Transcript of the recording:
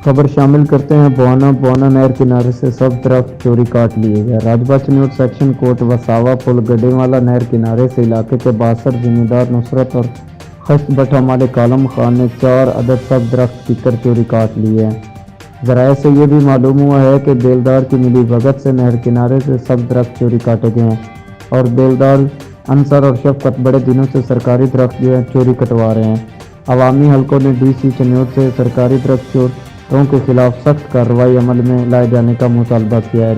خبر شامل کرتے ہیں بوانا نہر کنارے سے سب درخت چوری کاٹ لیے گئے۔ راج بچ نیوز سیکشن کوٹ وساوا پل گڈے والا نہر کنارے سے علاقے کے 62 زمیندار نصرت اور خشت بٹھا مالک عالم خان نے 4 عدد سب درخت کیکر چوری کاٹ لیے ہیں۔ ذرائع سے یہ بھی معلوم ہوا ہے کہ بیلدار کی ملی بھگت سے نہر کنارے سے سب درخت چوری کاٹے گئے ہیں اور بیلدار انصر اور شفقت بڑے دنوں سے سرکاری درخت چوری کٹوا رہے ہیں۔ عوامی حلقوں نے ڈی سی چنیوٹ سے سرکاری درخت چوروں کے خلاف سخت کارروائی عمل میں لائے جانے کا مطالبہ کیا ہے۔